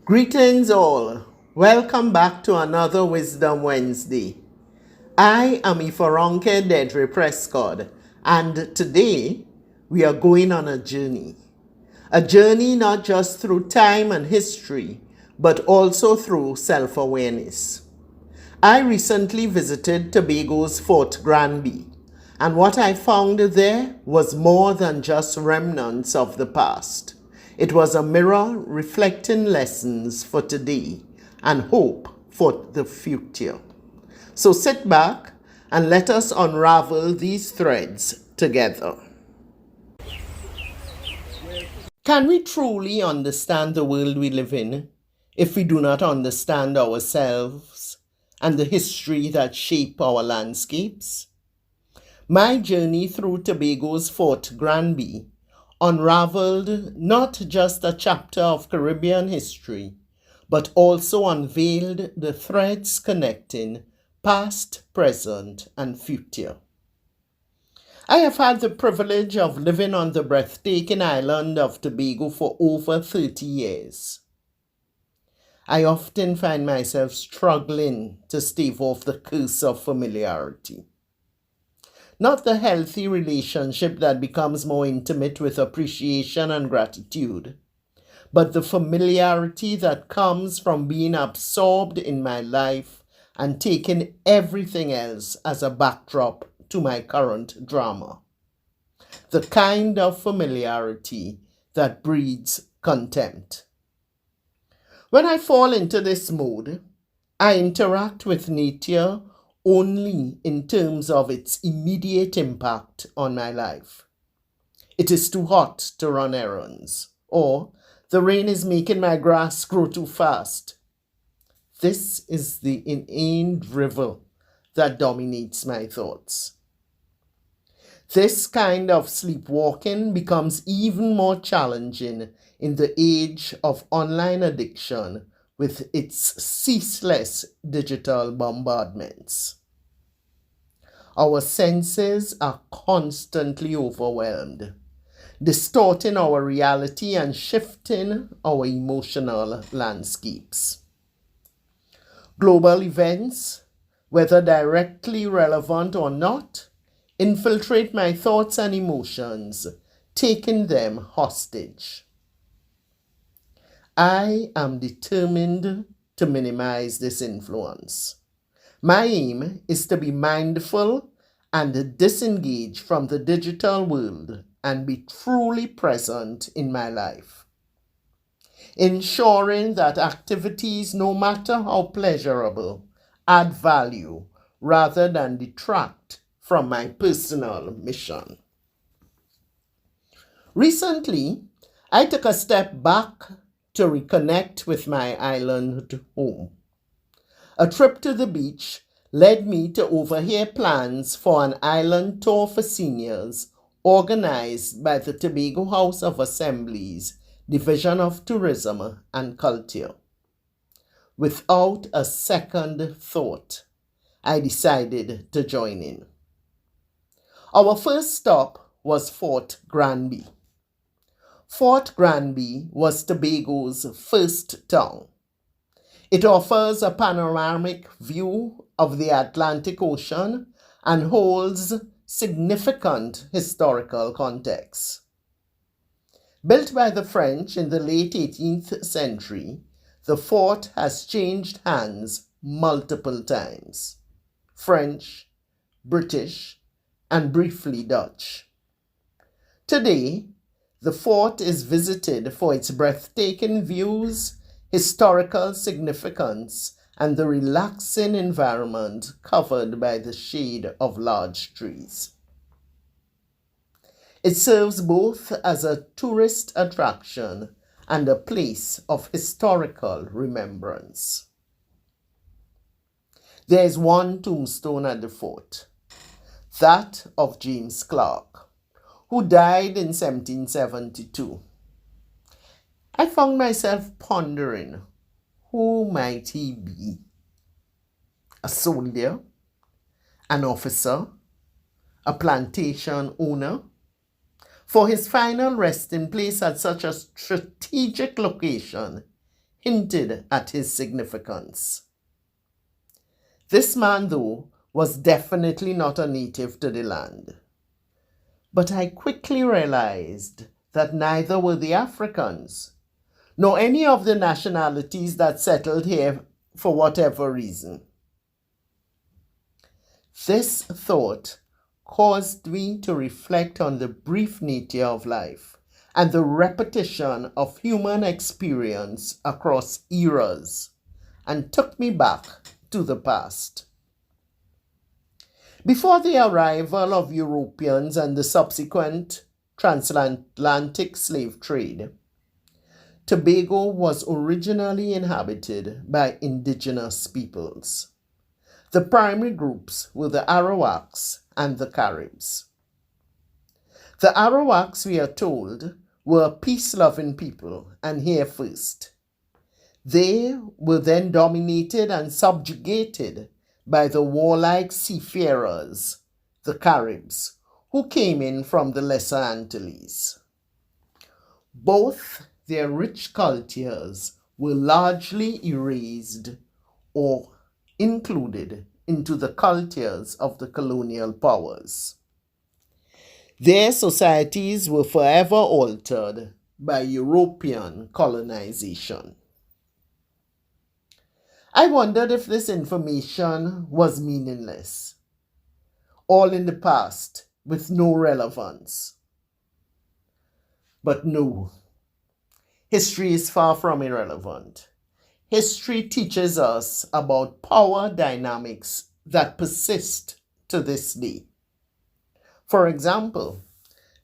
Greetings all. Welcome back to another Wisdom Wednesday. I am Ifarounke Dedre Prescott, and today we are going on a journey. A journey not just through time and history, but also through self-awareness. I recently visited Tobago's Fort Granby, and what I found there was more than just remnants of the past. It was a mirror reflecting lessons for today and hope for the future. So sit back and let us unravel these threads together. Can we truly understand the world we live in if we do not understand ourselves and the history that shape our landscapes? My journey through Tobago's Fort Granby unraveled not just a chapter of Caribbean history, but also unveiled the threads connecting past, present, and future. I have had the privilege of living on the breathtaking island of Tobago for over 30 years. I often find myself struggling to stave off the curse of familiarity. Not the healthy relationship that becomes more intimate with appreciation and gratitude, but the familiarity that comes from being absorbed in my life and taking everything else as a backdrop to my current drama. The kind of familiarity that breeds contempt. When I fall into this mode, I interact with nature only in terms of its immediate impact on my life. It is too hot to run errands, or the rain is making my grass grow too fast. This is the inane drivel that dominates my thoughts. This kind of sleepwalking becomes even more challenging in the age of online addiction with its ceaseless digital bombardments. Our senses are constantly overwhelmed, distorting our reality and shifting our emotional landscapes. Global events, whether directly relevant or not, infiltrate my thoughts and emotions, taking them hostage. I am determined to minimize this influence. My aim is to be mindful and disengage from the digital world and be truly present in my life. Ensuring that activities, no matter how pleasurable, add value rather than detract from my personal mission. Recently, I took a step back to reconnect with my island home. A trip to the beach led me to overhear plans for an island tour for seniors organized by the Tobago House of Assembly's Division of Tourism and Culture. Without a second thought, I decided to join in. Our first stop was Fort Granby. Fort Granby was Tobago's first town. It offers a panoramic view of the Atlantic Ocean and holds significant historical context. Built by the French in the late 18th century, the fort has changed hands multiple times: French, British, and briefly Dutch. Today, the fort is visited for its breathtaking views, historical significance, and the relaxing environment covered by the shade of large trees. It serves both as a tourist attraction and a place of historical remembrance. There is one tombstone at the fort, that of James Clark, who died in 1772. I found myself pondering, who might he be? A soldier, an officer, a plantation owner? For his final resting place at such a strategic location, hinted at his significance. This man, though, was definitely not a native to the land. But I quickly realized that neither were the Africans, nor any of the nationalities that settled here for whatever reason. This thought caused me to reflect on the brief nature of life and the repetition of human experience across eras, and took me back to the past. Before the arrival of Europeans and the subsequent transatlantic slave trade, Tobago was originally inhabited by indigenous peoples. The primary groups were the Arawaks and the Caribs. The Arawaks, we are told, were a peace-loving people and here first. They were then dominated and subjugated by the warlike seafarers, the Caribs, who came in from the Lesser Antilles. Both their rich cultures were largely erased or included into the cultures of the colonial powers. Their societies were forever altered by European colonization. I wondered if this information was meaningless, all in the past with no relevance. But no, history is far from irrelevant. History teaches us about power dynamics that persist to this day. For example,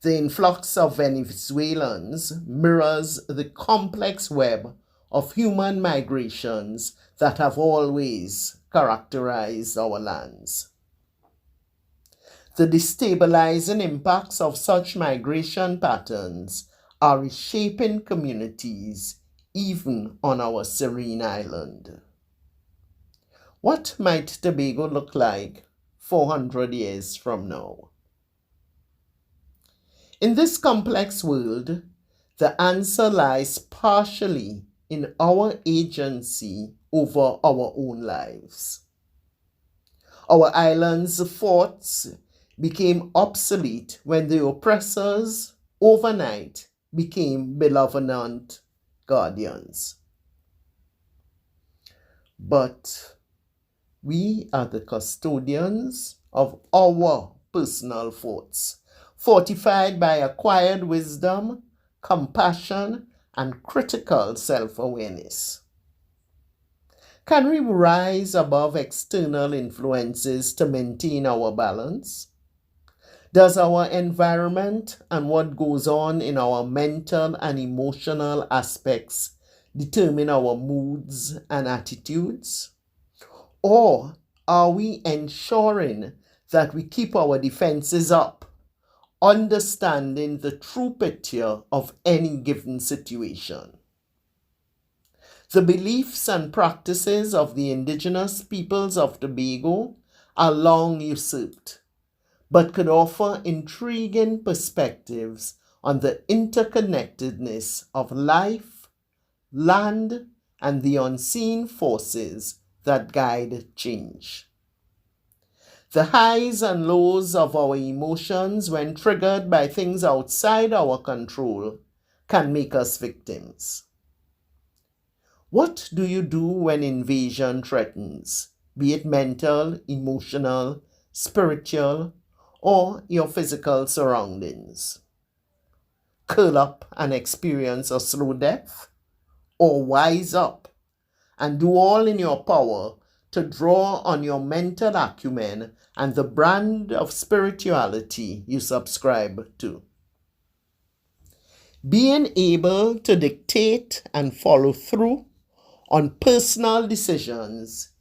the influx of Venezuelans mirrors the complex web of human migrations that have always characterized our lands. The destabilizing impacts of such migration patterns are reshaping communities even on our serene island. What might Tobago look like 400 years from now? In this complex world, the answer lies partially in our agency over our own lives. Our island's forts became obsolete when the oppressors overnight became benevolent guardians. But we are the custodians of our personal forts, fortified by acquired wisdom, compassion, and critical self-awareness. Can we rise above external influences to maintain our balance? Does our environment and what goes on in our mental and emotional aspects determine our moods and attitudes? Or are we ensuring that we keep our defenses up, understanding the true picture of any given situation? The beliefs and practices of the indigenous peoples of Tobago are long usurped, but could offer intriguing perspectives on the interconnectedness of life, land, and the unseen forces that guide change. The highs and lows of our emotions when triggered by things outside our control can make us victims. What do you do when invasion threatens, be it mental, emotional, spiritual, or your physical surroundings? Curl up and experience a slow death? Or wise up and do all in your power to draw on your mental acumen and the brand of spirituality you subscribe to? Being able to dictate and follow through on personal decisions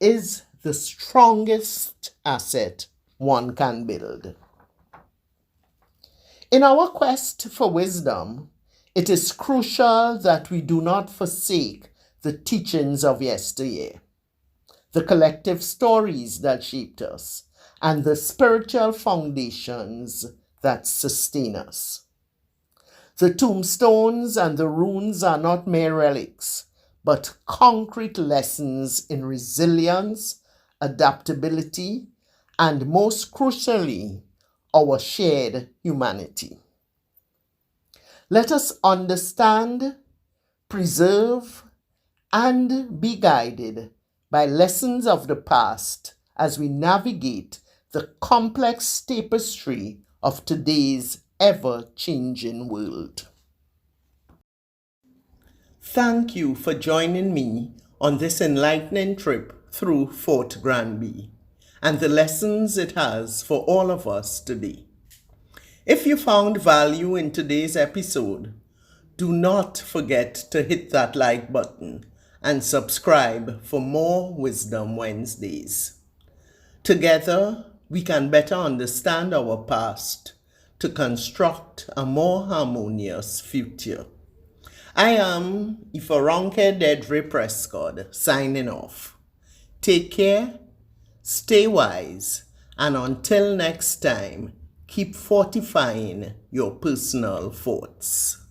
is the strongest asset one can build. In our quest for wisdom, it is crucial that we do not forsake the teachings of yesteryear, the collective stories that shaped us, and the spiritual foundations that sustain us. The tombstones and the runes are not mere relics, but concrete lessons in resilience, adaptability, and most crucially, our shared humanity. Let us understand, preserve, and be guided by lessons of the past as we navigate the complex tapestry of today's ever-changing world. Thank you for joining me on this enlightening trip through Fort Granby and the lessons it has for all of us today. If you found value in today's episode, do not forget to hit that like button and subscribe for more Wisdom Wednesdays. Together, we can better understand our past to construct a more harmonious future. I am Ifarounke Dedre Prescott signing off. Take care, stay wise, and until next time, keep fortifying your personal forts.